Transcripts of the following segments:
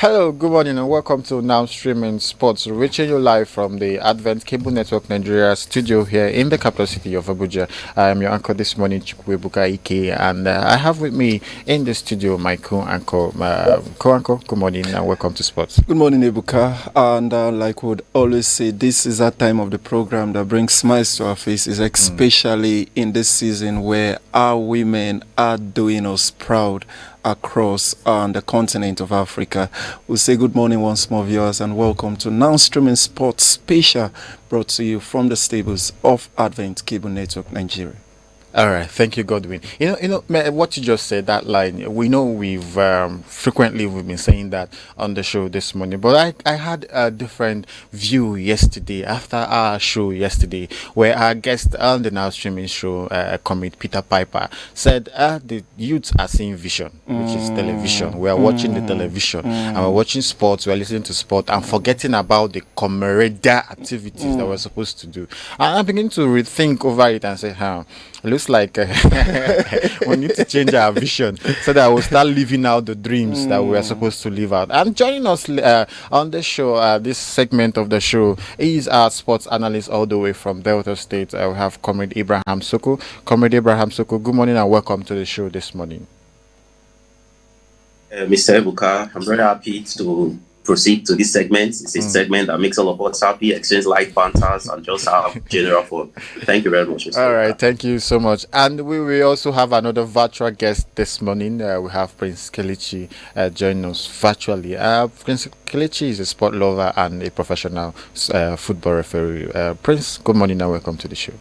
Hello, good morning, and welcome to Now Streaming Sports, reaching you live from the Advent Cable Network Nigeria studio here in the capital city of Abuja. I am your anchor this morning, Chukwebuka Ike, and I have with me in the studio my co-anchor, Good morning, and welcome to Sports. Good morning, Ebuka. And like we would always say, this is that time of the program that brings smiles to our faces, especially in this season where our women are doing us proud across the continent of Africa. We'll say good morning once more, viewers, and welcome to Now Streaming Sports Special, brought to you from the stables of Advent Cable Network Nigeria. All right, thank you, Godwin. What you just said, that line. We know we've been saying that on the show this morning, but I had a different view yesterday after our show yesterday, where our guest on the Now Streaming show, commit Peter Piper, said the youths are seeing vision, which is television. We are watching the television and we're watching sports. We're listening to sport and forgetting about the camaraderie activities that we're supposed to do. And I begin to rethink over it and say, looks like we need to change our vision so that we'll start living out the dreams that we are supposed to live out. And joining us on the show, this segment of the show, is our sports analyst all the way from Delta State. We have Comrade Abraham Soko. Comrade Abraham Soko, good morning and welcome to the show this morning. Mr. Ebuka, I'm very happy to proceed to this segment. It's a segment that makes all of us happy, exchange light banters, and just have general fun. Thank you very much, Mr. All Ebuka. right, thank you so much. And we will also have another virtual guest this morning. We have Prince Kelechi joining us virtually. Prince Kelechi is a sport lover and a professional football referee. Prince, good morning and welcome to the show.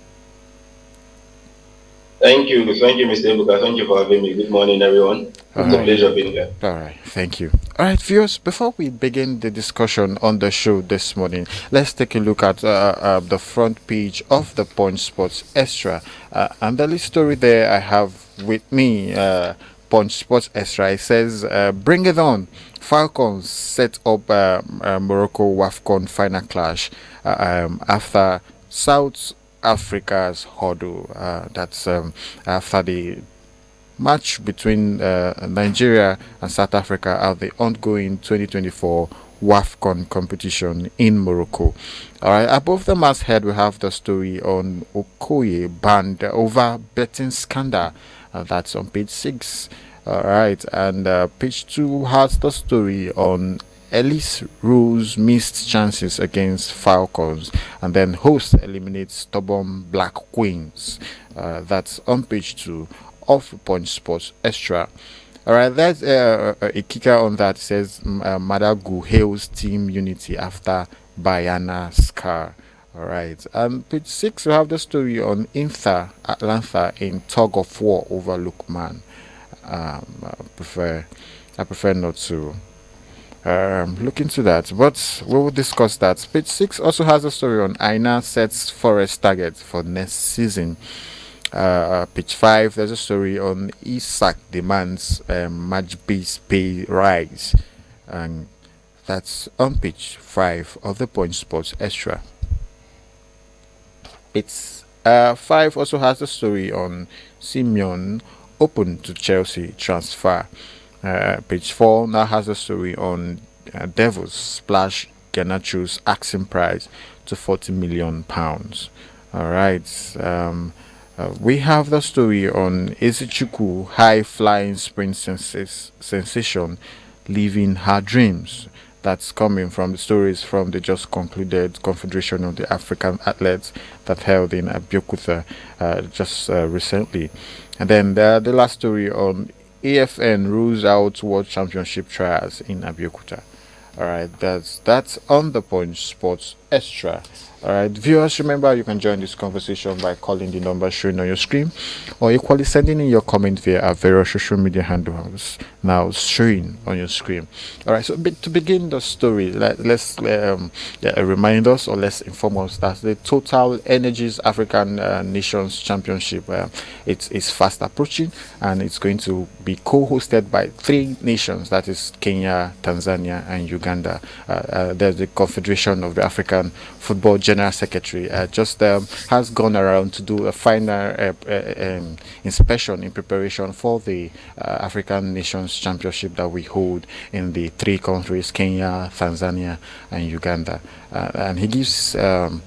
Thank you, Mr. Ebuka. Thank you for having me. Good morning, everyone. It's a pleasure being here. All right, thank you. All right, viewers, before we begin the discussion on the show this morning, let's take a look at the front page of the Punch Sports Extra. And the story there I have with me, Punch Sports Extra, it says, bring it on. Falcons set up Morocco Wafcon final clash after South Africa's hurdle. That's after the match between Nigeria and South Africa at the ongoing 2024 Wafcon competition in Morocco. All right, above the masthead, we have the story on Okoye banned over betting scandal. That's on page 6. All right, and page 2 has the story on Ellis Rose missed chances against Falcons, and then host eliminates stubborn Black Queens. That's on page 2 of Punch Sports Extra. All right, that's a kicker on that. It says Madagu hails team unity after Bayana scar. All right, and page 6 we have the story on Inter Atlanta in tug of war over Lookman. I prefer not to look into that, but we will discuss that. Page 6 also has a story on Aina sets forest target for next season. Page 5, there's a story on Isaac demands match-based pay rise, and that's on page 5 of the Punch Sports Extra. It's 5 also has a story on Simeon open to Chelsea transfer. Page 4 now has a story on Devils splash Garnacho's asking price to £40 million. All right. We have the story on Ezichuku high flying sprint sensation living her dreams. That's coming from the stories from the just concluded Confederation of the African Athletes that held in Abeokuta just recently. And then the last story on AFN rules out World Championship trials in Abeokuta. All right, that's on the Punch Sports Extra. All right, viewers, remember you can join this conversation by calling the number showing on your screen, or equally sending in your comment via our various social media handles now showing on your screen. All right, so to begin the story, let's remind us, or let's inform us that the Total Energies African Nations Championship it's fast approaching, and it's going to be co-hosted by 3 nations, that is Kenya, Tanzania, and Uganda. There's the Confederation of the African African Football General Secretary, just has gone around to do a final inspection in preparation for the African Nations Championship that we hold in the three countries, Kenya, Tanzania, and Uganda. And he gives a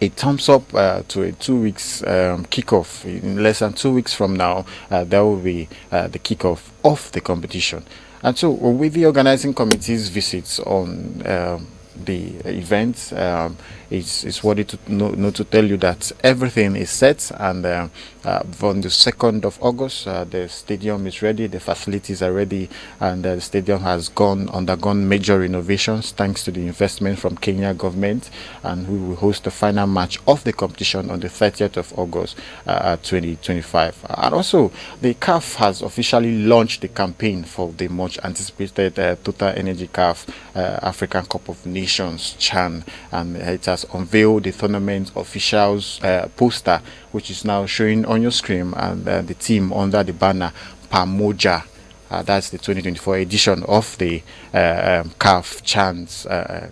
thumbs up to a 2 weeks kickoff. In less than 2 weeks from now, there will be the kickoff of the competition. And so, with the organizing committee's visits on the event, it's worthy to know to tell you that everything is set, and on the 2nd of August, the stadium is ready, the facilities are ready, and the stadium has undergone major renovations thanks to the investment from Kenya government, and we will host the final match of the competition on the 30th of August 2025. And also, the CAF has officially launched the campaign for the much anticipated Total Energy CAF African Cup of Nations CHAN, and it has unveiled the tournament officials poster, which is now showing on your screen, and the team under the banner Pamoja. That's the 2024 edition of the CAF CHAN's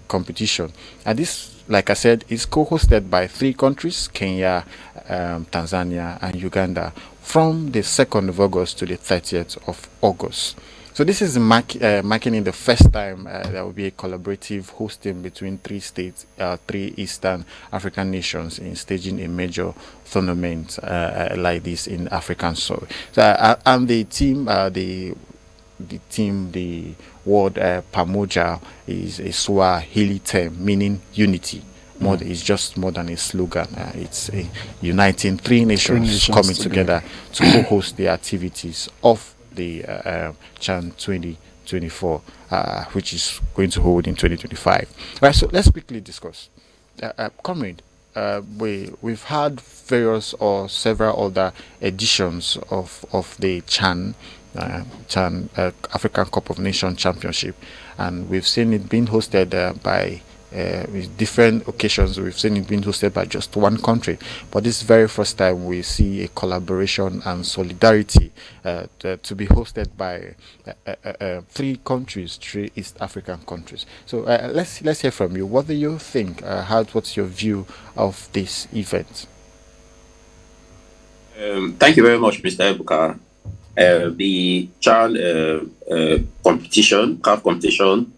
competition. And this, like I said, is co-hosted by 3 countries, Kenya, Tanzania, and Uganda, from the 2nd of August to the 30th of August. So this is marking the first time there will be a collaborative hosting between 3 states, 3 Eastern African nations, in staging a major tournament like this in African soil. So, and the team, the word Pamoja is a Swahili term meaning unity. It's just more than a slogan. It's a uniting 3 nations coming together to co-host the activities of the CHAN 2024, which is going to hold in 2025. All right, so let's quickly discuss. Comrade, we've had various or several other editions of the CHAN African Cup of Nations Championship, and we've seen it being hosted by with different occasions. We've seen it being hosted by just one country, but this very first time we see a collaboration and solidarity to be hosted by 3 countries, 3 East African countries. So let's hear from you. What do you think? What's your view of this event? Thank you very much, Mr. Ebuka. The CHAN competition, CAF competition,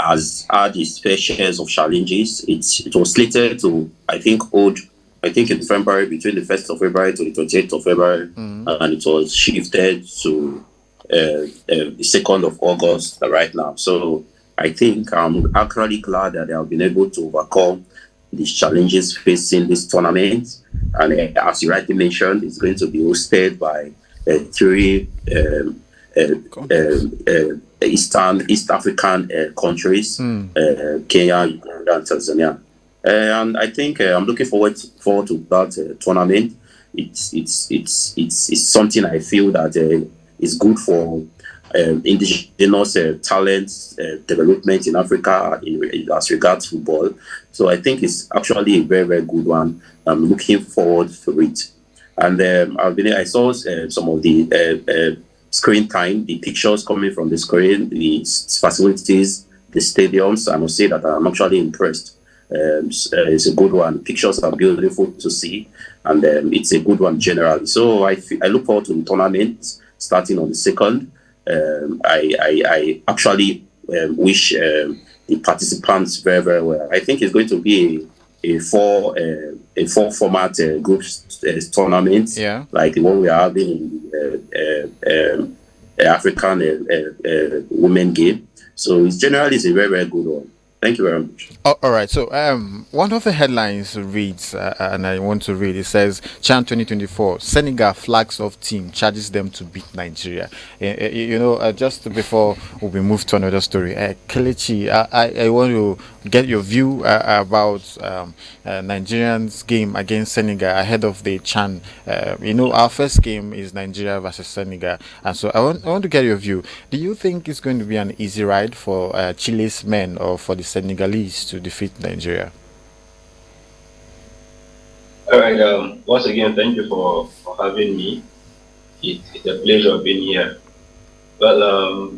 has had its fair shares of challenges. It was slated to, I think in February, between the 1st of February to the 28th of February, and it was shifted to the 2nd of August right now. So I think I'm actually glad that they have been able to overcome these challenges facing this tournament. And as you rightly mentioned, it's going to be hosted by 3 East African countries, Kenya, Uganda, and Tanzania. And I think I'm looking forward to that tournament. It's something I feel that is good for indigenous talent development in Africa as regards football. So I think it's actually a very, very good one. I'm looking forward for it. And I saw some of the screen time, the pictures coming from the screen, the facilities, the stadiums. I must say that I'm actually impressed. It's a good one. Pictures are beautiful to see, and it's a good one generally. So I look forward to the tournament starting on the 2nd. I actually wish the participants very, very well. I think it's going to be a 4 format group tournament, like the one we are having in African women game. So it's generally a very, very good one. Thank you very much. All right. So one of the headlines reads, and I want to read, it says, CHAN 2024, Senegal flags off team charges them to beat Nigeria. Just before we move to another story, Kelechi, I want to get your view about Nigerians' game against Senegal ahead of the CHAN. Our first game is Nigeria versus Senegal. And so I want to get your view. Do you think it's going to be an easy ride for Chile's men or for the Senegalese to defeat Nigeria? All right. Once again, thank you for having me. It's a pleasure being here. Well,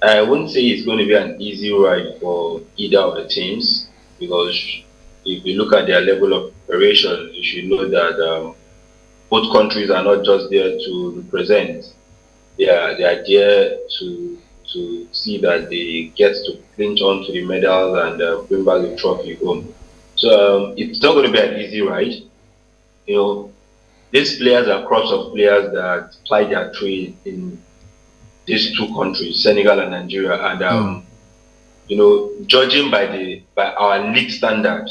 I wouldn't say it's going to be an easy ride for either of the teams because if you look at their level of preparation, you should know that both countries are not just there to represent; they are there to see that they get to clinch on to the medals and bring back the trophy home. So it's not going to be an easy ride. You know, these players are crops of players that ply their trade in these two countries, Senegal and Nigeria, and judging by our league standard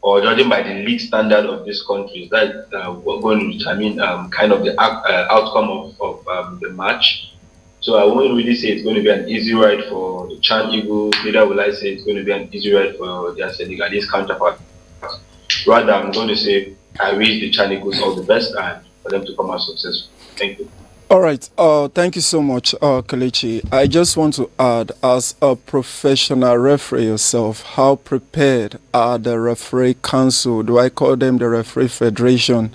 or judging by the league standard of these countries, that we're going to determine kind of the outcome of the match. So I won't really say it's going to be an easy ride for the Chan Eagles. Neither will I say it's going to be an easy ride for their Senegalese counterpart. Rather, I'm going to say I wish the Chan Eagles all the best and for them to come out successful. Thank you. All right. Thank you so much, Kelechi. I just want to add, as a professional referee yourself, how prepared are the referee council? Do I call them the referee federation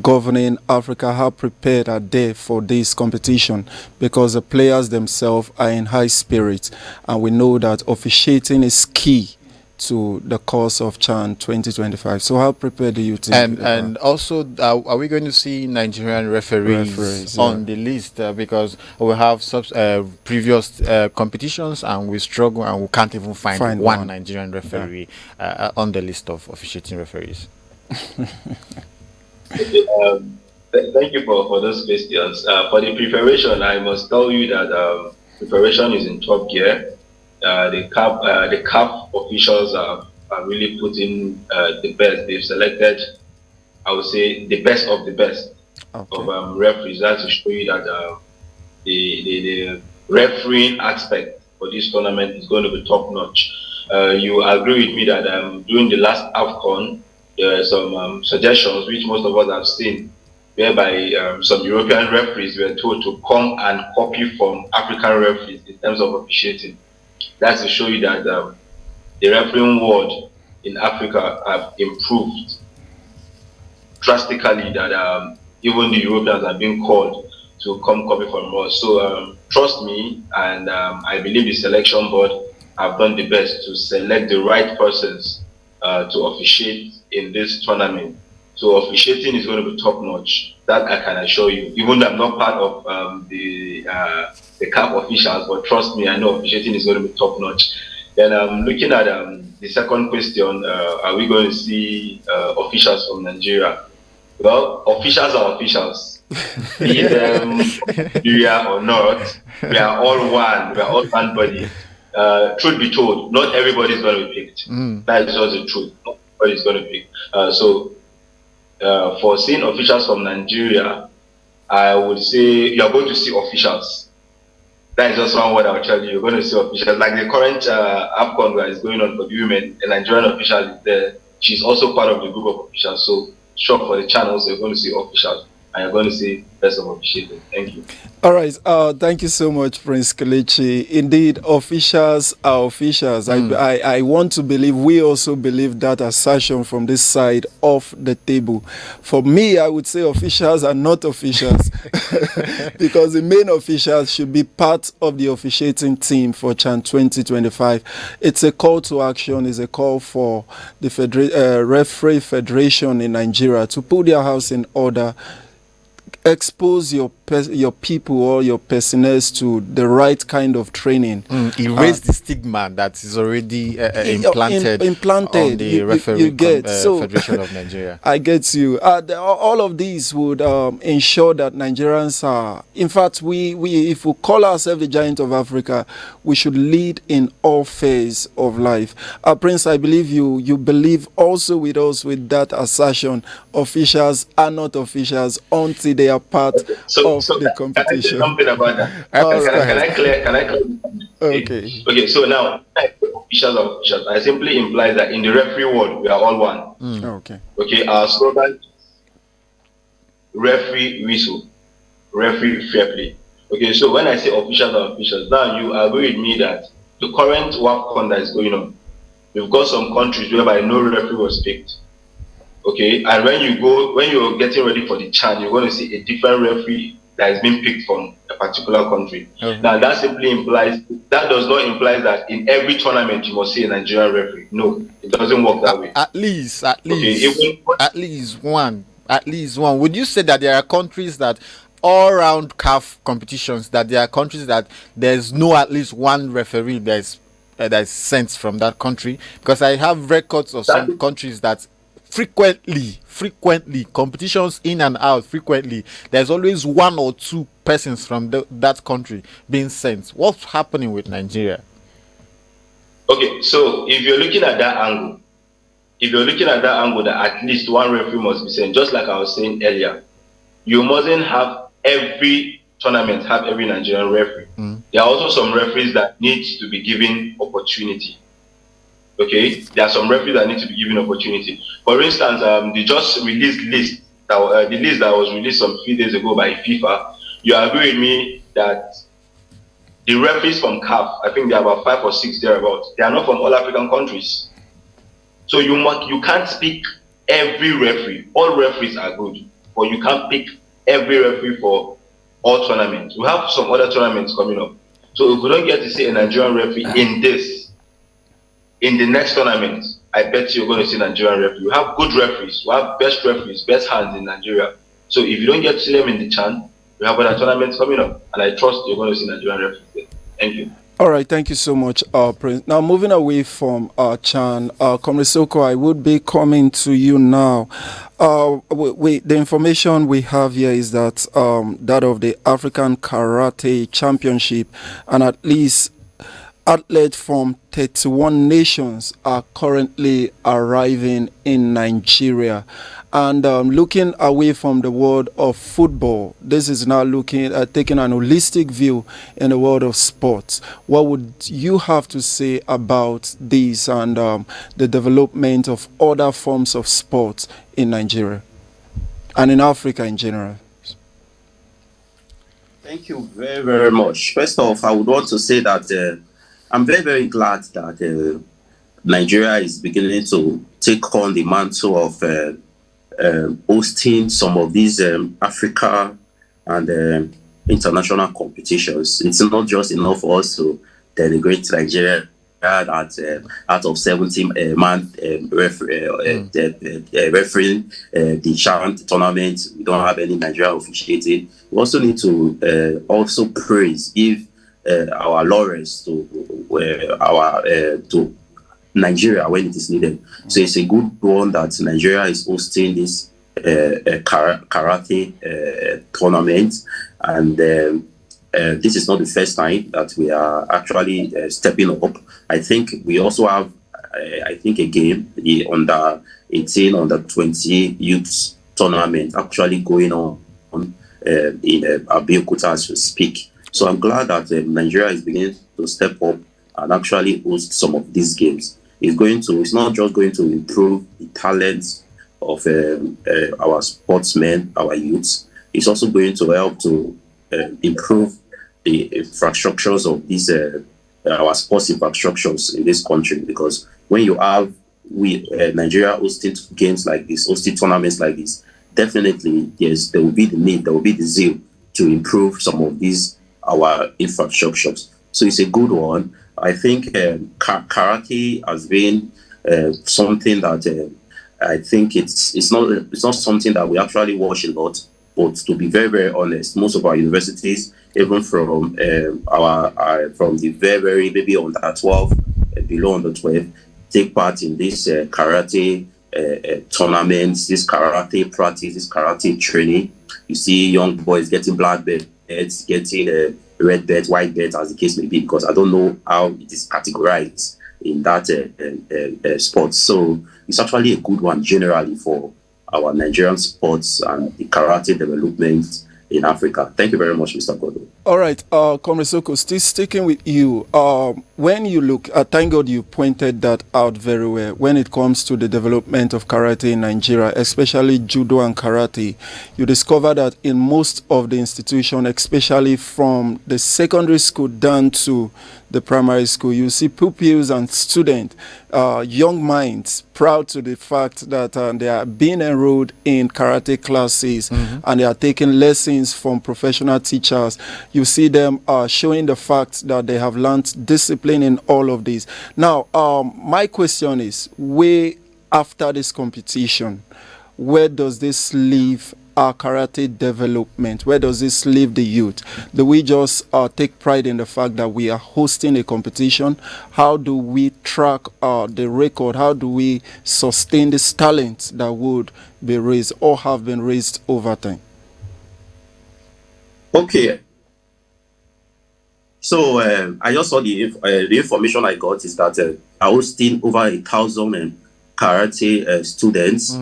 governing Africa? How prepared are they for this competition? Because the players themselves are in high spirits, and we know that officiating is key to the course of Chan 2025. So how prepared do you think? And also, are we going to see Nigerian referees on the list? Because we have previous competitions and we struggle and we can't even find one Nigerian referee on the list of officiating referees. Thank you for those questions. For the preparation, I must tell you that preparation is in top gear. The CAF officials are really putting the best. They've selected, I would say, the best of the best of referees. That's to show you that the refereeing aspect for this tournament is going to be top notch. You agree with me that during the last AFCON, there are some suggestions which most of us have seen, whereby some European referees were told to come and copy from African referees in terms of officiating. That's to show you that the refereeing world in Africa have improved drastically, that even the Europeans are being called to come copy from us. So trust me, and I believe the selection board have done the best to select the right persons to officiate in this tournament. So officiating is going to be top notch. That I can assure you. Even though I'm not part of the CAF officials, but trust me, I know officiating is going to be top notch. Then looking at the second question, are we going to see officials from Nigeria? Well, officials are officials. Be them Nigeria or not, we are all one. We are all one body. Truth be told, not everybody is going to be picked. That is just the truth. Not everybody is going to be picked. For seeing officials from Nigeria, I would say you're going to see officials. That is just one word I'll tell you. You're going to see officials. Like the current AFCON that is going on for the women, a Nigerian official is there. She's also part of the group of officials. So, sure, for the channels, you're going to see officials. And you're going to see best of officiating. Thank you. All right. Thank you so much, Prince Kelechi. Indeed, officials are officials. I want to believe, we also believe that assertion from this side of the table. For me, I would say officials are not officials because the main officials should be part of the officiating team for Chan 2025. It's a call to action. It's a call for the referee federation in Nigeria to put their house in order, expose your people or your personnel to the right kind of training. Erase the stigma that is already implanted on the referee Federation of Nigeria. I get you. All of these would ensure that Nigerians are, in fact, we if we call ourselves the giant of Africa, we should lead in all phases of life. Prince, I believe you believe also with us with that assertion. Officials are not officials until they are part of the competition. Can I say something about that? Can I clear? Okay. So now, officials, I simply implies that in the referee world, we are all one. Okay. Our slogan: referee whistle, referee fair play. Okay. So when I say officials are officials, now you agree with me that the current Wafcon that is going on, we've got some countries whereby no referee was picked. Okay, and when you're getting ready for the Chan, you're going to see a different referee that is being picked from a particular country. Okay. Now, that simply implies, that does not imply that in every tournament you must see a Nigerian referee. No, it doesn't work that way. At least Okay, one. At least one. Would you say that there are countries that all round CAF competitions, that there are countries that there's no at least one referee that's sent from that country? Because I have records of some countries that frequently competitions in and out frequently, there's always one or two persons from that country being sent. What's happening with Nigeria? Okay, so if you're looking at that angle, that at least one referee must be sent, just like I was saying earlier, you mustn't have every tournament have every Nigerian referee. There are also some referees that need to be given opportunity. Okay, there are some referees that need to be given opportunity. For instance, the just released list, the list that was released some few days ago by FIFA, you agree with me that the referees from CAF, I think there are about 5 or 6 thereabouts, they are not from all African countries. So you can't pick every referee. All referees are good, but you can't pick every referee for all tournaments. We have some other tournaments coming up. So if we don't get to see a Nigerian referee in the next tournament, I bet you're going to see Nigerian referee. We have good referees. We have best referees, best hands in Nigeria. So if you don't get to see them in the CHAN, we have other tournaments coming up, and I trust you're going to see Nigerian referees there. Thank you. All right, thank you so much, Prince. Now, moving away from CHAN, Comrade Soko, I would be coming to you now. The information we have here is that that of the African Karate Championship, and at least athletes from 31 nations are currently arriving in Nigeria. And looking away from the world of football, this is now looking at taking an holistic view in the world of sports. What would you have to say about this and the development of other forms of sports in Nigeria and in Africa in general? Thank you very, very much. First off, I would want to say that I'm very, very glad that Nigeria is beginning to take on the mantle of hosting some of these Africa and international competitions. It's not just enough for us to denigrate Nigeria that out of 70 man refereeing the CHAN tournament. We don't have any Nigeria officiating. We also need to also give our laurels to Nigeria when it is needed. So it's a good one that Nigeria is hosting this karate tournament, and this is not the first time that we are actually stepping up. I think we also have a game, the under 18, under 20 youth tournament actually going on in Abeokuta as we speak. So I'm glad that Nigeria is beginning to step up and actually host some of these games. It's not just going to improve the talents of our sportsmen, our youths. It's also going to help to improve the infrastructures of these our sports infrastructures in this country. Because when you have Nigeria hosting games like this, hosting tournaments like this, definitely there will be the need, there will be the zeal to improve some of these our infrastructures. So it's a good one. I think karate has been something that I think it's not something that we actually watch a lot. But to be very, very honest, most of our universities, even from from the very maybe under 12, below under 12, take part in this karate tournaments, this karate practice, this karate training. You see young boys getting black belts, getting red belt, white belt, as the case may be, because I don't know how it is categorized in that sport. So it's actually a good one generally for our Nigerian sports and the karate development in Africa. Thank you very much, Mr. Kodo. All right, Comrade Soko, still sticking with you. When you look, thank God you pointed that out very well. When it comes to the development of karate in Nigeria, especially judo and karate, you discover that in most of the institutions, especially from the secondary school down to the primary school, you see pupils and students, young minds, proud to the fact that they are being enrolled in karate classes, and they are taking lessons from professional teachers. You see them showing the fact that they have learned discipline in all of this. Now, my question is, after this competition, where does this leave our karate development? Where does this leave the youth? Do we just take pride in the fact that we are hosting a competition? How do we track the record? How do we sustain this talent that would be raised or have been raised over time? Okay. So I just saw the information I got is that I hosting over 1,000 karate students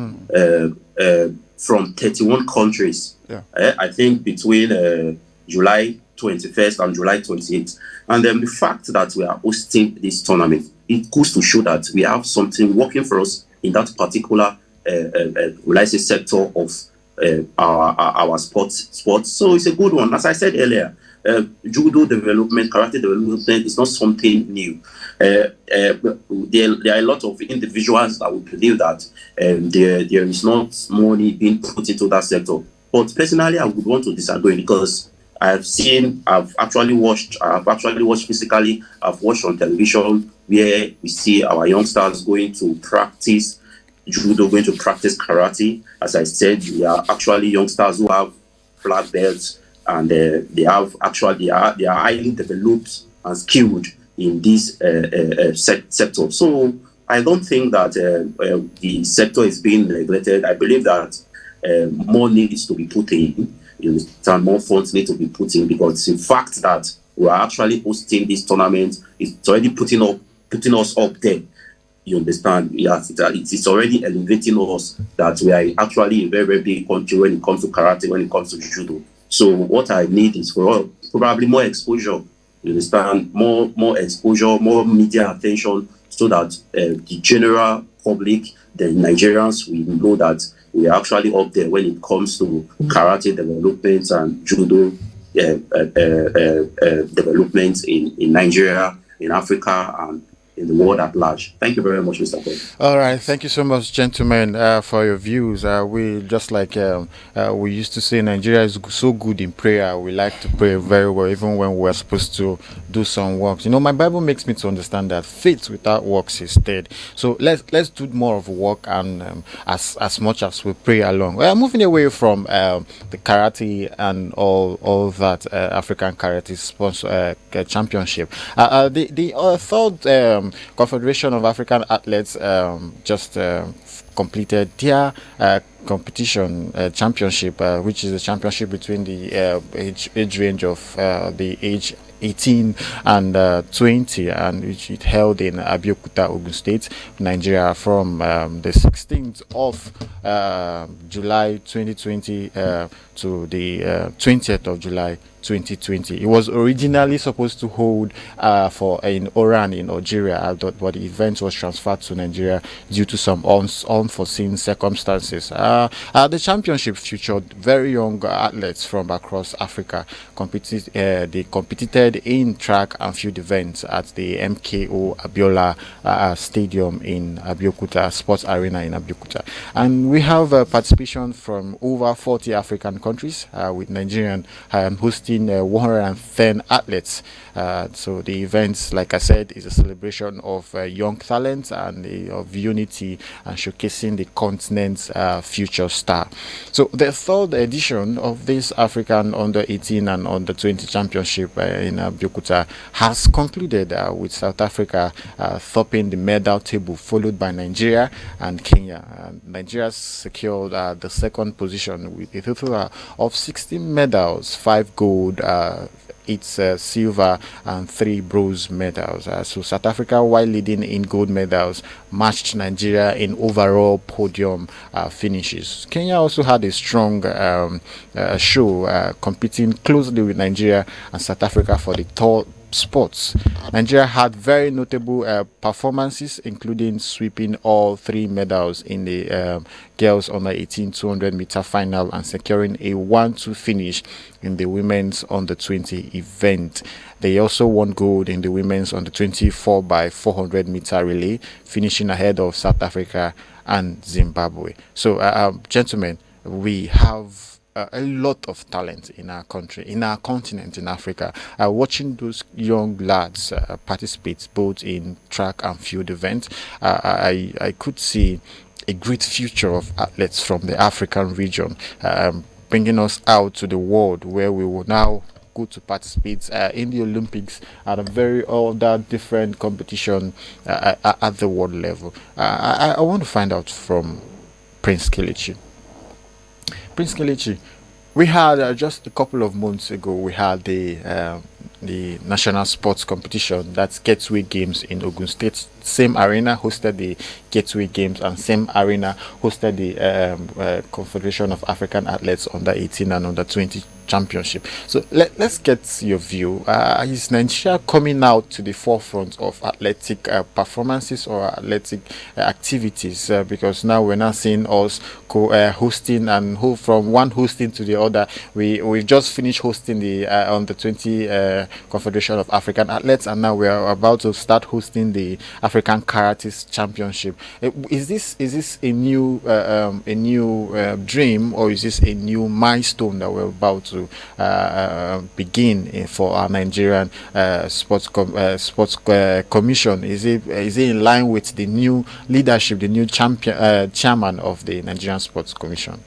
from 31 countries. Yeah. I think between July 21st and July 28th. And the fact that we are hosting this tournament, it goes to show that we have something working for us in that particular sector of our sports. So it's a good one. As I said earlier, judo development, karate development is not something new. There are a lot of individuals that would believe that there is not money being put into that sector. But personally, I would want to disagree, because I've actually watched physically, I've watched on television where we see our youngsters going to practice judo, going to practice karate. As I said, we are actually youngsters who have black belts, and they are highly developed and skilled in this sector. So I don't think that the sector is being neglected. I believe that more needs to be put in. You understand, more funds need to be put in, because the fact that we are actually hosting this tournament is already putting us up there. You understand? Yes, it's already elevating us that we are actually a very, very big country when it comes to karate, when it comes to judo. So what I need is probably more exposure. You understand? More exposure, more media attention, so that the general public, the Nigerians, we know that we are actually up there when it comes to karate development and judo development in Nigeria, in Africa, and in the world at large. Thank you very much, Mr. Paul. All right, thank you so much, gentlemen, for your views. We just like we used to say, Nigeria is so good in prayer. We like to pray very well, even when we're supposed to do some works. You know, my Bible makes me to understand that faith without works is dead. So let's do more of work, and as much as we pray along. Well, moving away from the karate and all that African Karate sponsor championship. The third Confederation of African Athletes just completed their competition championship, which is a championship between the age range of the age 18 and 20, and which it held in Abeokuta, Ogun State, Nigeria, from the 16th of July 2020 to the 20th of July 2020. It was originally supposed to hold in Oran in Algeria, but the event was transferred to Nigeria due to some unforeseen circumstances. The championship featured very young athletes from across Africa. They competed in track and field events at the MKO Abiola Stadium in Abeokuta, Sports Arena in Abeokuta. And we have participation from over 40 African countries, with Nigerian hosting 110 athletes. So the event, like I said, is a celebration of young talent and of unity, and showcasing the continent's future star. So the third edition of this African Under 18 and Under 20 Championship in Abeokuta has concluded with South Africa topping the medal table, followed by Nigeria and Kenya. Nigeria secured the second position with a total of 16 medals, 5 gold, 8 silver and 3 bronze medals. So South Africa, while leading in gold medals, matched Nigeria in overall podium finishes. Kenya also had a strong show, competing closely with Nigeria and South Africa for the sports. Nigeria had very notable performances, including sweeping all 3 medals in the girls under 18 200-meter final and securing a 1-2 finish in the women's under 20 event. They also won gold in the women's under 24 by 400-meter relay, finishing ahead of South Africa and Zimbabwe. So, gentlemen, we have a lot of talent in our country, in our continent, in Africa. Watching those young lads participate both in track and field events, I could see a great future of athletes from the African region, bringing us out to the world where we will now go to participate in the Olympics at a very other different competition at the world level. I want to find out from Prince Kelechi. Prince Kelechi, we had just a couple of months ago, we had the national sports competition, that's Gateway Games in Ogun State. Same arena hosted the Gateway Games, and same arena hosted the Confederation of African Athletes under 18 and under 20 championship. So let's get your view. Is Nigeria coming out to the forefront of athletic performances or athletic activities? Because now we're not seeing us hosting, and from one hosting to the other. We've just finished hosting the under 20 Confederation of African Athletes, and now we are about to start hosting the African Karate Championship. Is this a new dream, or is this a new milestone that we're about to begin for our Nigerian sports commission? Is it in line with the new leadership, the new chairman of the Nigerian Sports Commission?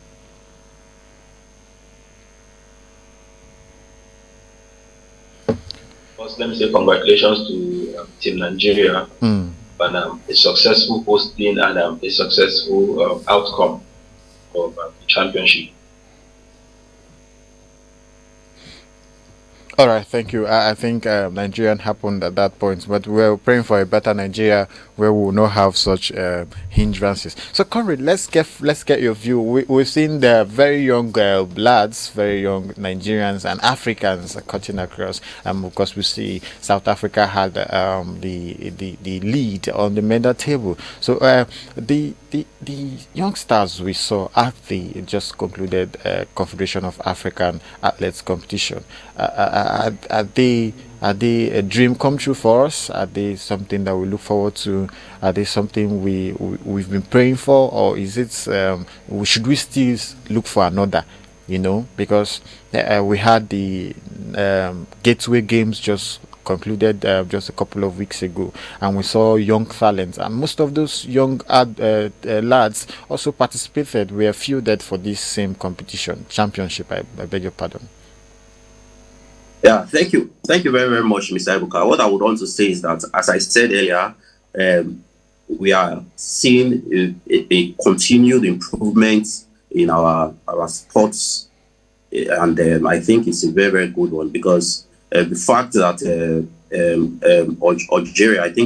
First, let me say congratulations to Team Nigeria on a successful hosting and a successful outcome of the championship. All right, thank you. I think Nigerian happened at that point, but we're praying for a better Nigeria where we will not have such hindrances. So, Conrad, let's get your view. We've seen the very young lads, very young Nigerians and Africans cutting across. Of course, we see South Africa had the lead on the medal table. So, the youngsters we saw at the just concluded Confederation of African Athletes competition, are they a dream come true for us? Are they something that we look forward to? Are they something we've been praying for, or is it should we still look for another? Because we had the Gateway Games just concluded just a couple of weeks ago, and we saw young talents, and most of those young lads also participated, were fielded for this same competition championship. I beg your pardon. Yeah, thank you very, very much, Mr. Ibuka. What I would want to say is that, as I said earlier, we are seeing a continued improvement in our sports, and I think it's a very, very good one, because the fact that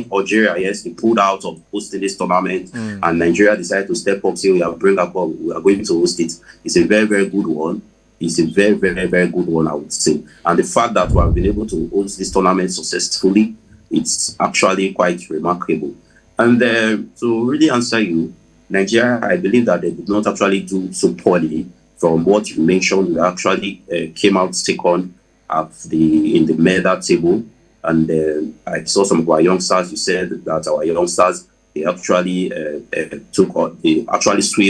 Algeria, yes, they pulled out of hosting this tournament, and Nigeria decided to step up, say we are going to host it. It's a very, very good one. It's a very, very, very good one, I would say. And the fact that we have been able to host this tournament successfully, it's actually quite remarkable. And to really answer you, Nigeria, I believe that they did not actually do so poorly. From what you mentioned, we actually came out second in the medal table. And I saw some of our youngsters. You said that our youngsters, they actually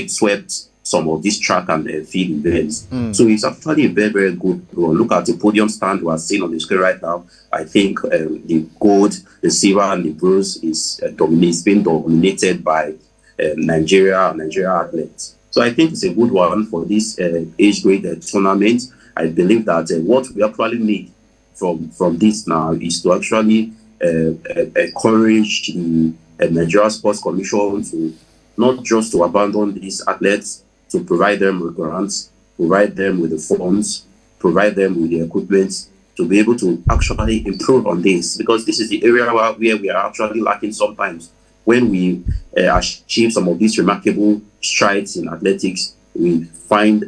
swept some of these track and field events. So it's actually a very, very good run. Look at the podium stand we are seeing on the screen right now. I think the gold, the silver, and the bronze is being dominated by Nigeria athletes. So I think it's a good one for this age grade tournament. I believe that what we actually need from this now is to actually encourage the Nigeria Sports Commission to not just to abandon these athletes, to provide them with grants, provide them with the funds, provide them with the equipment to be able to actually improve on this, because this is the area where we are actually lacking sometimes. When we achieve some of these remarkable strides in athletics, we find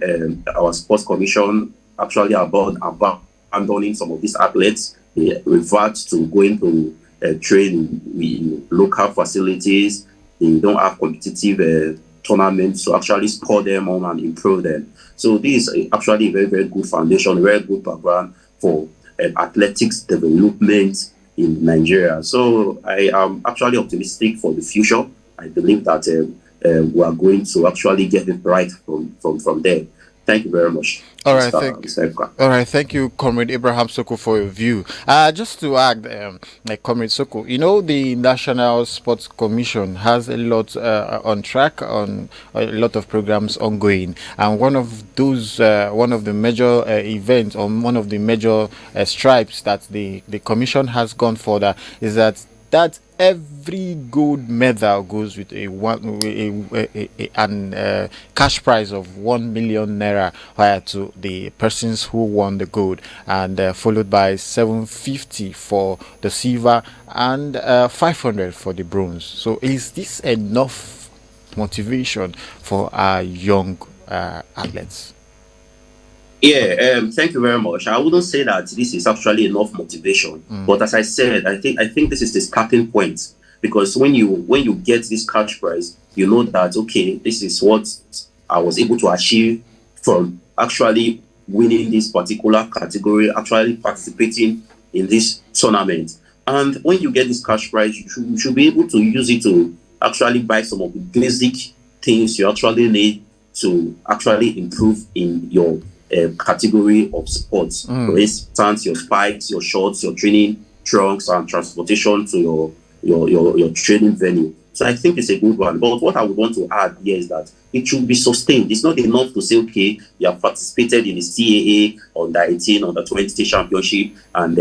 our sports commission actually abandoning some of these athletes they revert to going to train in local facilities. They don't have competitive tournaments to actually score them on and improve them. So this is actually a very, very good foundation, a very good background for athletics development in Nigeria. So I am actually optimistic for the future. I believe that we are going to actually get it right from there. Thank you very much. All right, all right, thank you, Comrade Abraham Soko, for your view. Just to add, like Comrade Soko, the National Sports Commission has a lot on track, on a lot of programs ongoing, and one of the major events, or one of the major stripes that the commission has gone for that is that every gold medal goes with an cash prize of 1 million naira to the persons who won the gold, and followed by 750 for the silver and 500 for the bronze. So is this enough motivation for our young athletes? Yeah, thank you very much. I wouldn't say that this is actually enough motivation, but as I said, I think this is the starting point, because when you get this cash prize, you know that okay, this is what I was able to achieve from actually winning this particular category, actually participating in this tournament. And when you get this cash prize, you should be able to use it to actually buy some of the basic things you actually need to actually improve in your category of sports. For instance, your spikes, your shorts, your training trunks, and transportation to your training venue. So I think it's a good one. But what I would want to add here is that it should be sustained. It's not enough to say, okay, you have participated in the CAA under 18, under 20 championship, and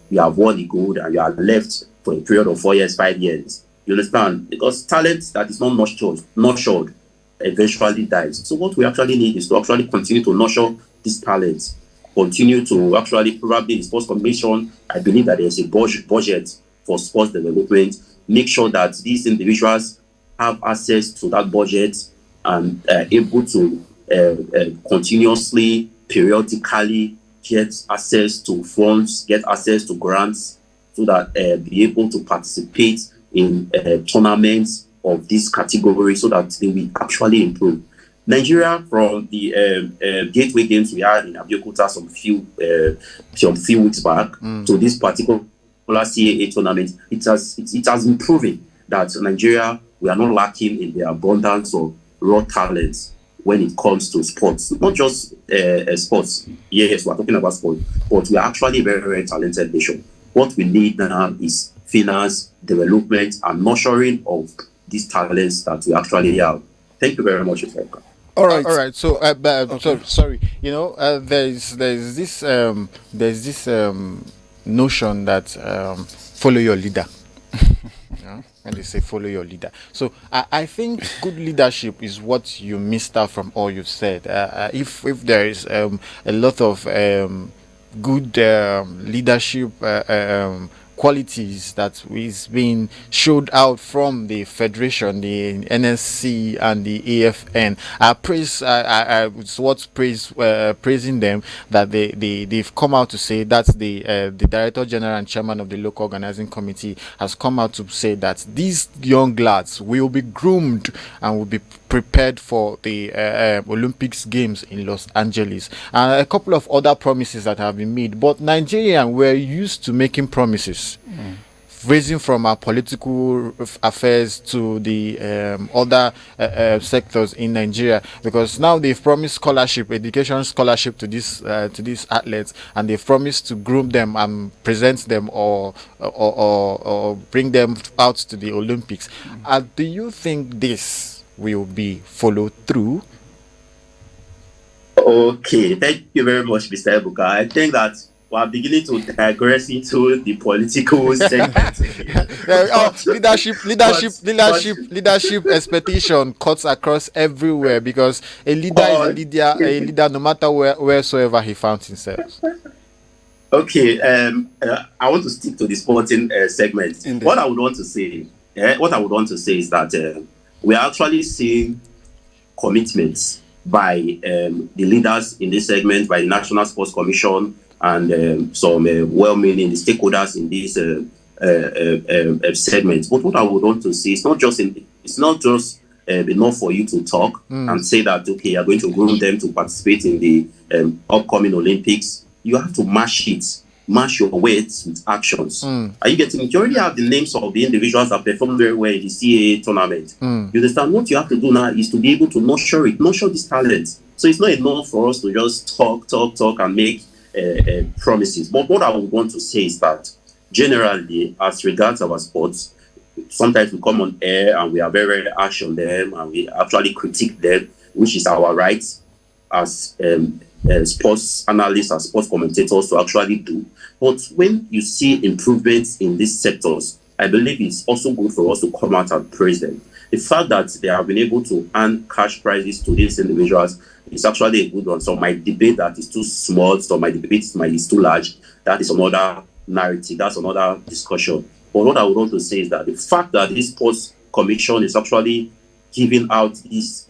you have won the gold, and you are left for a period of 4 years, 5 years. You understand? Because talent that is not nurtured eventually dies. So what we actually need is to actually continue to nurture these talents, continue to actually, probably the Sports Commission, I believe that there's a budget for sports development. Make sure that these individuals have access to that budget and able to continuously, periodically get access to funds, get access to grants, so that be able to participate in tournaments of this category, so that they will actually improve. Nigeria, from the gateway games we had in Abeokuta some few weeks back to this particular CAA tournament, it has been proven that Nigeria, we are not lacking in the abundance of raw talents when it comes to sports. Not just sports. Yes, we're talking about sports, but we are actually a very, very talented nation. What we need now is finance, development, and nurturing of these talents that we actually have. Thank you very much, Ifeka. All right. So, sorry. There's this notion that follow your leader. When they say follow your leader, so I think good leadership is what you missed out from all you've said. If there is a lot of good leadership qualities that is being showed out from the federation, the NSC and the AFN, praising them that they've come out to say that the director general and chairman of the local organizing committee has come out to say that these young lads will be groomed and will be prepared for the Olympics games in Los Angeles, and a couple of other promises that have been made. But Nigerians were used to making promises, raising from our political affairs to the other sectors in Nigeria, because now they've promised education scholarship to these athletes, and they've promised to groom them and present them or bring them out to the Olympics. Do you think this will be followed through? Okay, thank you very much, Mr. Ebuka. I think that we are beginning to digress into the political segment. Leadership expectation cuts across everywhere, because a leader is a leader no matter wheresoever he found himself. Okay, I want to stick to the sporting segment. Indeed. What I would want to say is that we are actually seeing commitments by the leaders in this segment, by the National Sports Commission, and some well-meaning stakeholders in this segment. But what I would want to say, it's not just enough for you to talk and say that, okay, you're going to groom them to participate in the upcoming Olympics. You have to match your words with actions. Are you getting it? You already have the names of the individuals that performed very well in the CAA tournament. You understand? What you have to do now is to be able to nurture this talent. So it's not enough for us to just talk and make promises. But what I would want to say is that generally, as regards our sports, sometimes we come on air and we are very, very harsh on them and we actually critique them, which is our right as sports analysts, as sports commentators to actually do. But when you see improvements in these sectors, I believe it's also good for us to come out and praise them. The fact that they have been able to earn cash prizes to these individuals is actually a good one. So my debate that is too small, so my debate is too large, that is another narrative, that's another discussion. But what I would want to say is that the fact that this sports commission is actually giving out these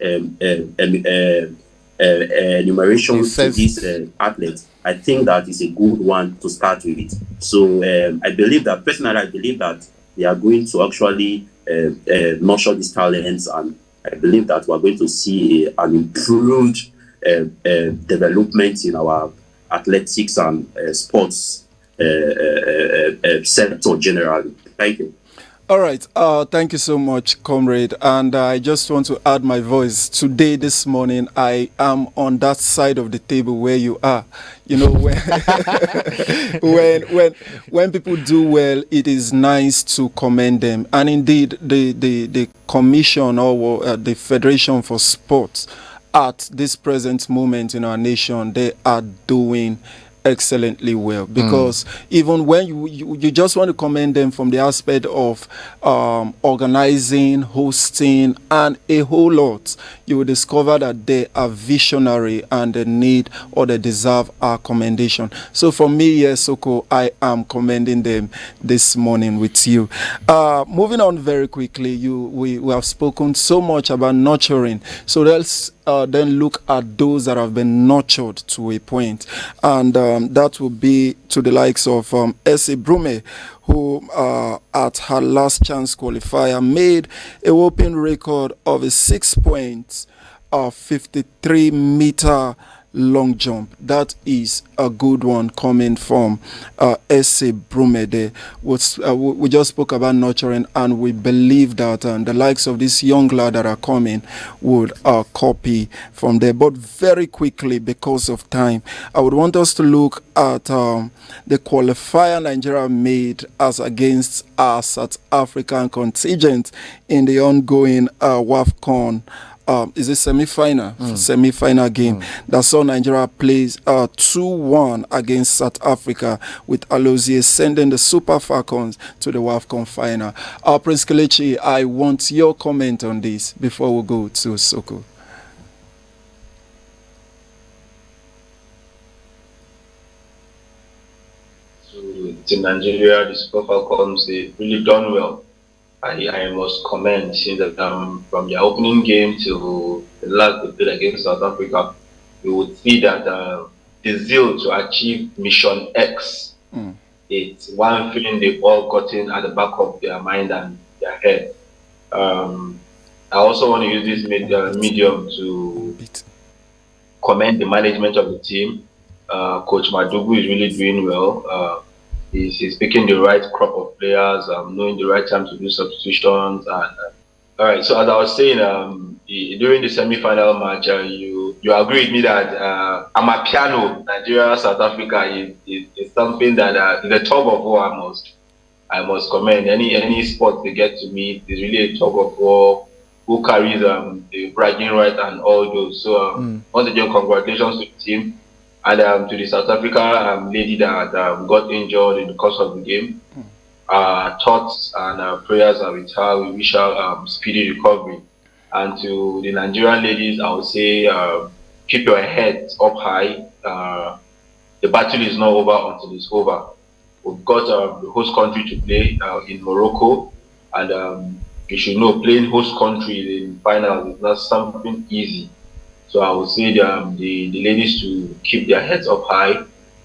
enumerations to these athletes, I think that is a good one to start with. So I believe that they are going to actually nurture these talents, and I believe that we're going to see an improved development in our athletics and sports sector generally. Thank you. All right. Thank you so much, comrade. And I just want to add my voice. Today, this morning, I am on that side of the table where you are. You know, when people do well, it is nice to commend them. And indeed, the commission or the Federation for Sports at this present moment in our nation, they are doing excellently well, because even when you just want to commend them from the aspect of organizing, hosting, and a whole lot, you will discover that they are visionary and they need or they deserve our commendation. So for me, yes, Soko, I am commending them this morning with you. Moving on very quickly, we have spoken so much about nurturing. So let's then look at those that have been nurtured to a point, and that will be to the likes of Essie Brume, who at her last chance qualifier made a whopping record of a 6.53-meter long jump. That is a good one coming from Essie Brumede. We just spoke about nurturing, and we believe that the likes of this young lad that are coming would copy from there. But very quickly, because of time, I would want us to look at the qualifier Nigeria made as against our South African contingent in the ongoing Wafcon is a semi-final game that saw Nigeria plays 2-1 against South Africa, with Alozie sending the Super Falcons to the Wafcon final. Prince Kelechi, I want your comment on this before we go to Soko. So Team Nigeria, the Super Falcons, they really done well. I must commend, since that from their opening game to the last they played against South Africa, you would see that the zeal to achieve Mission X, it's one feeling they've all gotten at the back of their mind and their head. I also want to use this medium to commend the management of the team. Coach Madugu is really doing well. He's picking the right crop of players, knowing the right time to do substitutions. All right, so as I was saying, during the semi-final match, you agree with me that Amapiano, Nigeria, South Africa is something that is a tug of war. I must commend. Any sport they get to meet is really a tug of war. Who carries the bragging right and all those. So once again, congratulations to the team. And to the South Africa lady that got injured in the course of the game. Thoughts and prayers are with her. We wish her speedy recovery. And to the Nigerian ladies, I would say keep your heads up high. The battle is not over until it's over. We've got the host country to play in Morocco. And you should know, playing host country in finals is not something easy. So I would say the ladies to keep their heads up high,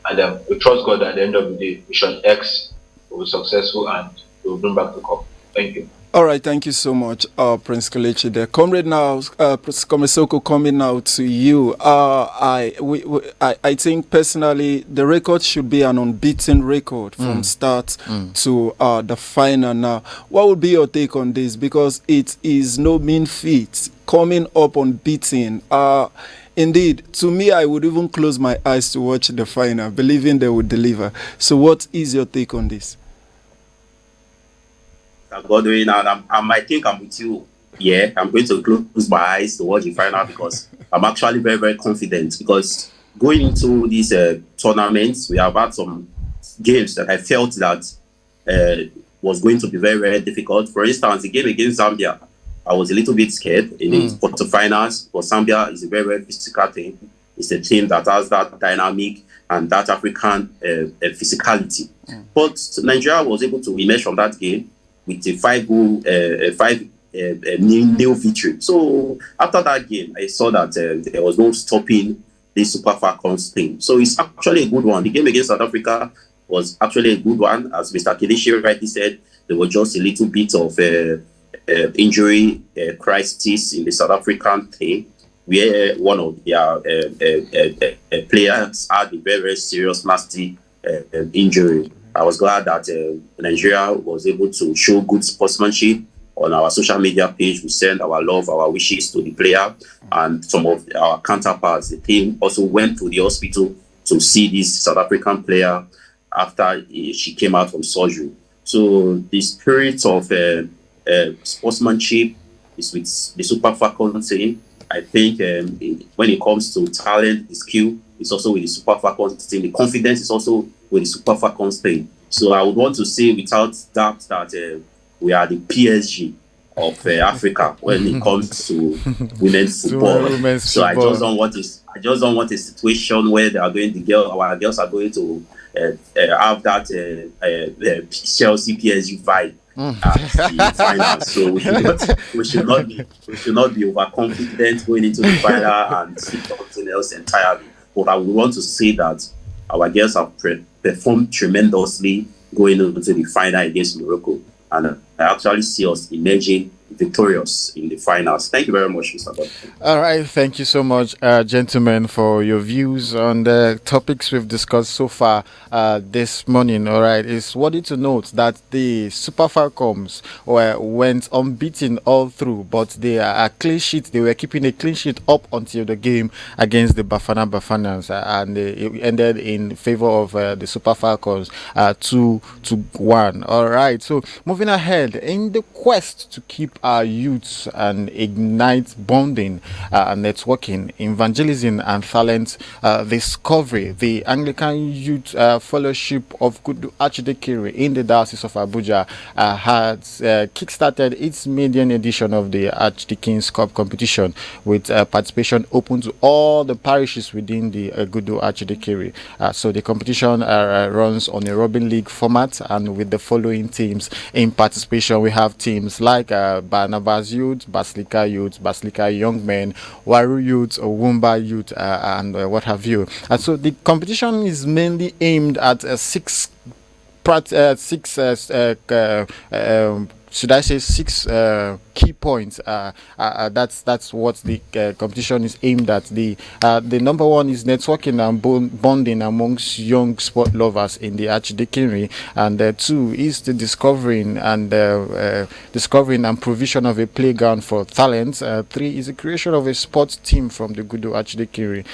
and we trust God at the end of the day, Mission X will be successful and we will bring back the cup. Thank you. All right, thank you so much, Prince Kelechi. The comrade now, Comrade Soko, coming now to you. I think personally the record should be an unbeaten record from start to the final. Now, what would be your take on this? Because it is no mean feat coming up unbeaten. Indeed, to me, I would even close my eyes to watch the final, believing they would deliver. So, what is your take on this? Godwin, and I think I'm with you. Yeah, I'm going to close my eyes to watch the final because I'm actually very, very confident. Because going into these tournaments, we have had some games that I felt that was going to be very, very difficult. For instance, the game against Zambia, I was a little bit scared in the quarterfinals, but Zambia is a very, very physical team. It's a team that has that dynamic and that African physicality. But Nigeria was able to emerge from that game with a 5-0 nil victory. So after that game, I saw that there was no stopping the Super Falcons thing. So it's actually a good one. The game against South Africa was actually a good one. As Mr. Kelechi rightly said, there was just a little bit of injury crisis in the South African team, where one of their players had a very, very serious, nasty injury. I was glad that Nigeria was able to show good sportsmanship. On our social media page, we send our love, our wishes to the player, and some of our counterparts. The team also went to the hospital to see this South African player after she came out from surgery. So the spirit of sportsmanship is with the Super Falcons team. I think when it comes to talent, the skill is also with the Super Falcons team. The confidence is also with the Super Falcons team. So I would want to say without doubt that we are the PSG of Africa when it comes to women's football. I just don't want a situation where our girls are going to have that Chelsea PSG vibe at the final. So we should not be overconfident going into the final and see something else entirely. But I would want to say that our girls have performed tremendously going into the final against Morocco. And I actually see us emerging victorious in the finals. Thank you very much, Mr. Bob. All right, thank you so much, gentlemen, for your views on the topics we've discussed so far this morning. All right, it's worthy to note that the Super Falcons went unbeaten all through, but they are a clean sheet. They were keeping a clean sheet up until the game against the Bafanas, and it ended in favor of the Super Falcons 2-1. All right, so moving ahead in the quest to keep our youths and ignite bonding and networking, evangelism and talent discovery, the Anglican Youth Fellowship of Kudu Archdeaconry in the Diocese of Abuja has kickstarted its maiden edition of the Archdeacon's Cup competition with participation open to all the parishes within the Kudu Archdeaconry. So the competition runs on a Robin League format, and with the following teams in participation. We have teams like Barnabas Youth, Basilica Youth, Basilica Young Men, Waru Youth, Owumba Youth, and what have you. And so the competition is mainly aimed at six key points. That's what the competition is aimed at. The number one is networking and bonding amongst young sport lovers in the Archdeaconry, and two is the discovering and provision of a playground for talents. Three is the creation of a sports team from the Gudu Archdeaconry.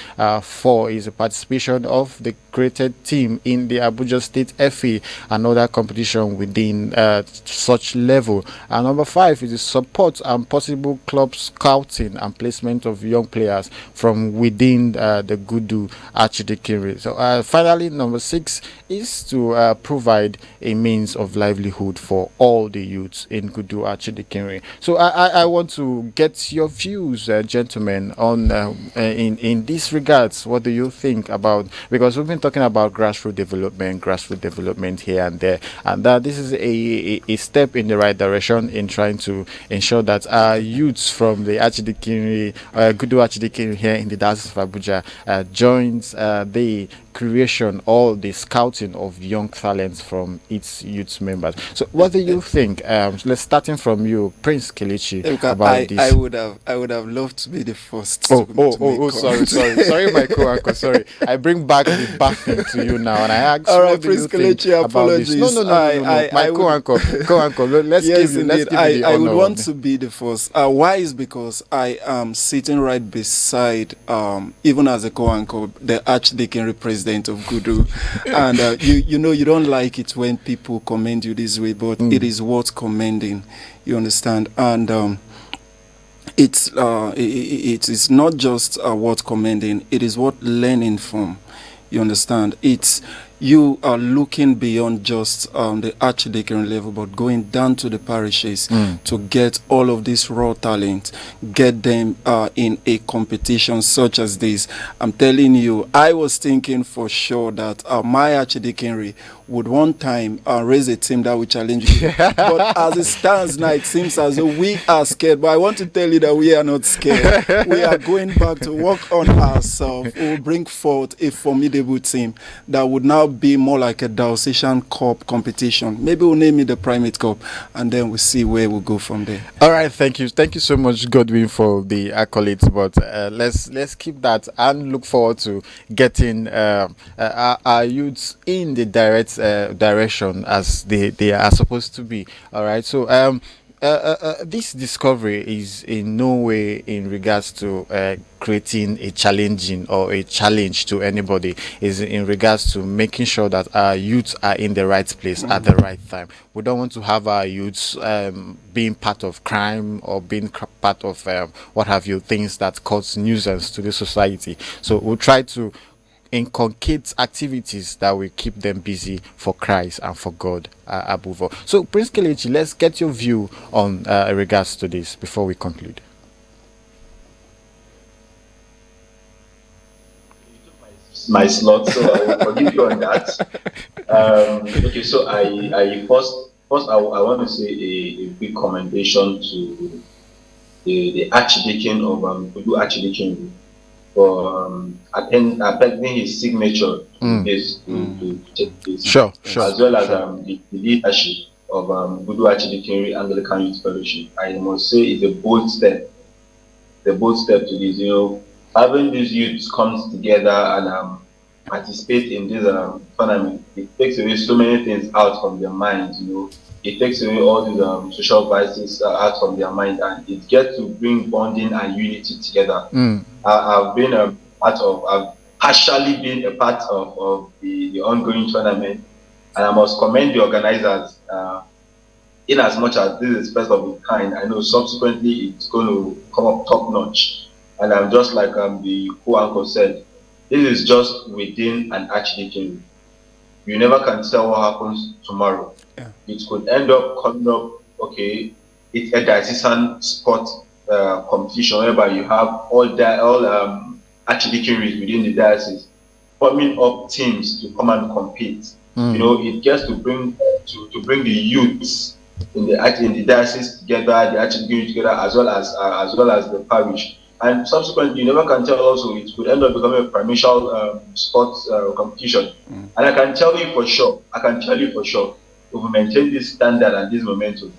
Four is the participation of the created team in the Abuja State FA, another competition within such level. And number five is the support and possible club scouting and placement of young players from within the Gudu Archdeaconry. So finally, number six is to provide a means of livelihood for all the youths in Gudu Archdeaconry. So I want to get your views, gentlemen, on in these regards. What do you think about, because we've been talking about grassroots development here and there, and this is a step in the right direction in trying to ensure ensure that our youths from the Archdeaconry, Gudu Archdeaconry here in the Diocese of Abuja, joins the creation or the scouting of young talents from its youth members. So, what do you think? Let's starting from you, Prince Kelechi, Ebuka, about I this. would have loved to be the first Oh, to make sorry, comment. sorry, my co-anchor, sorry. I bring back the bathing to you now, and I ask, All right, what do you Prince think Kelechi, about this? No, apologies. no. My I would. co-anchor, Yes, let's indeed. give you the I would honor of want to be the first. Why is because I am sitting right beside, even as a co-anchor, the Archdeaconry president of Gudu, and you know you don't like it when people commend you this way, but it is worth commending. You understand? And it is not just worth commending. It is worth learning from. You understand? It's you are looking beyond just the archdeacon level, but going down to the parishes to get all of this raw talent, get them in a competition such as this. I'm telling you, I was thinking for sure that my archdeaconry would one time raise a team that will challenge you. But as it stands now, it seems as though we are scared. But I want to tell you that we are not scared. We are going back to work on ourselves. We will bring forth a formidable team that would now be more like a Diocesan Cup competition. Maybe we'll name it the Primate Cup, and then we'll see where we'll go from there. All right, thank you so much, Godwin, for the accolades. But let's keep that and look forward to getting our youths in the direct direction as they are supposed to be. All right, so this discovery is in no way in regards to creating a challenging or a challenge to anybody. Is in regards to making sure that our youths are in the right place at the right time. We don't want to have our youths being part of crime or being part of what have you, things that cause nuisance to the society. So we'll try to inculcate activities that will keep them busy for Christ and for God above all. So, Prince Kelechi, let's get your view on regards to this before we conclude. My slot, so I will forgive you on that. Okay, so I first I want to say a big commendation to the Archdeacon of Udu Archdeacon for appending his signature to this to take this. Sure. As well as the leadership of Udu Archdeaconry Anglican Youth Fellowship. I must say it's a bold step. The bold step to this, having these youths come together and participate in this tournament, it takes away so many things out from their minds, It takes away all these social vices out from their mind, and it gets to bring bonding and unity together. I've been I've partially been a part of the ongoing tournament, and I must commend the organizers. In as much as this is first of its kind, I know subsequently it's going to come up top notch. And I'm just like the co-uncle said, this is just within an archdeaconry. You never can tell what happens tomorrow. Yeah. It could end up coming up, okay, it's a diocesan sport competition whereby you have all archdeaconries within the diocese forming up teams to come and compete. It gets to bring the youths in the diocese together, the archdeaconry together, as well as the parish. And subsequently, you never can tell also, it could end up becoming a primary sports competition. And I can tell you for sure, if we maintain this standard and this momentum,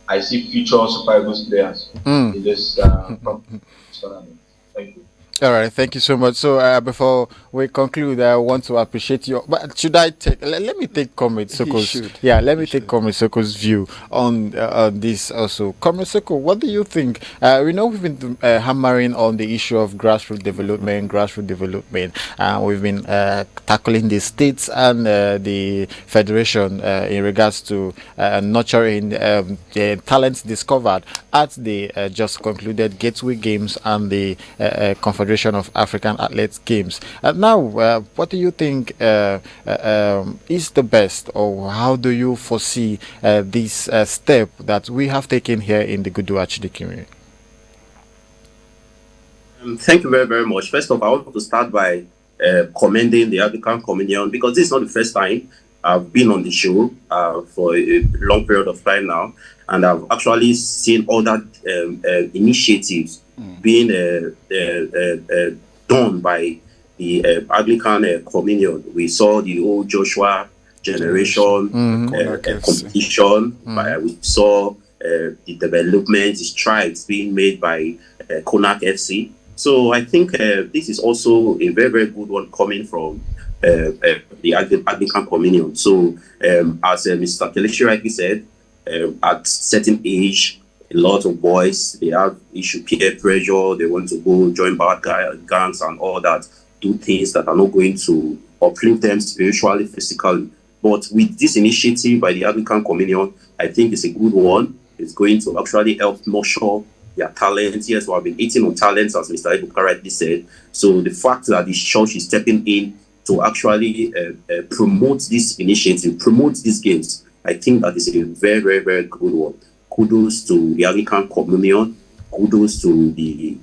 I see future Super Eagles players in this tournament. Thank you. All right, thank you so much. So before we conclude, I want to appreciate you. But should I take? Let me take Comrade Soko's. Yeah, let me take Comrade Soko's view on this also. Comrade Soko, what do you think? We know we've been hammering on the issue of grassroots development. We've been tackling the states and the federation in regards to nurturing the talents discovered at the just concluded Gateway Games and the Confederation of African Athletes Games. Now, what do you think is the best, or how do you foresee this step that we have taken here in the Gudu Archdeaconry? Thank you very, very much. First of all, I want to start by commending the African Communion, because this is not the first time I've been on the show for a long period of time now, and I've actually seen other initiatives being done by the Anglican Communion. We saw the old Joshua generation competition. We saw the development, the strides being made by Konak FC. So I think this is also a very, very good one coming from the Anglican Communion. So as Mr. Kelechi rightly said, at certain age, a lot of boys, they have issue peer pressure, they want to go join bad gangs and all that, do things that are not going to uplift them spiritually, physically. But with this initiative by the Anglican Communion, I think it's a good one. It's going to actually help nurture their talents. Yes, we have been eating on talents, as Mr. Ebuka rightly said. So the fact that the church is stepping in to actually promote this initiative, promote these games, I think that is a very, very, very good one. Kudos to the Anglican Communion. Kudos to the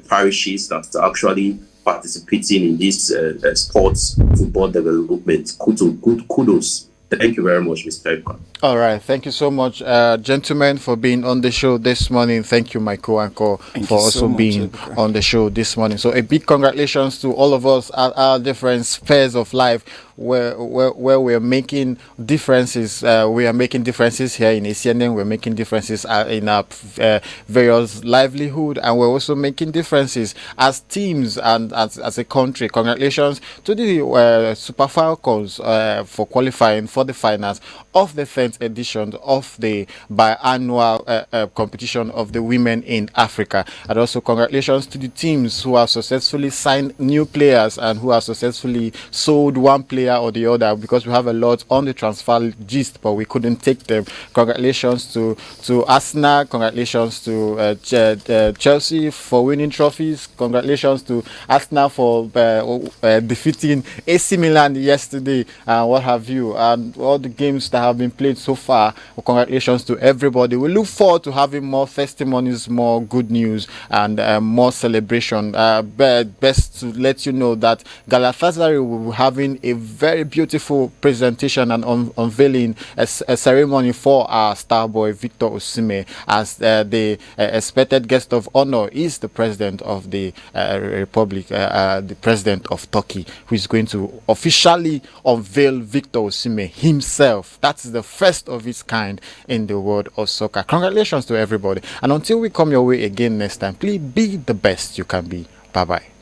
parishes that are actually participating in this sports football development. Kudos. Thank you very much, Mr. Ebuka. All right. Thank you so much, gentlemen, for being on the show this morning. Thank you, my co-anchor, for also being on the show this morning. So a big congratulations to all of us at our different spheres of life where we're making differences. We are making differences here in ACNN. We're making differences in our various livelihood, and we're also making differences as teams and as a country. Congratulations to the Super Falcons for qualifying for the finals of the 10th edition of the biannual competition of the women in Africa. And also congratulations to the teams who have successfully signed new players and who have successfully sold one player or the other, because we have a lot on the transfer gist, but we couldn't take them. Congratulations to Arsenal. Congratulations to Chelsea for winning trophies. Congratulations to Arsenal for defeating AC Milan yesterday and what have you, and all the games that have been played so far. Well, congratulations to everybody. We look forward to having more testimonies, more good news, and more celebration. Best to let you know that Galatasaray will be having a very beautiful presentation and unveiling a ceremony for our star boy Victor Osimhen, as the expected guest of honor is the president of the Republic, the president of Turkey, who is going to officially unveil Victor Osimhen himself. That's the first of its kind in the world of soccer. Congratulations to everybody, and until we come your way again next time, please be the best you can be. Bye bye.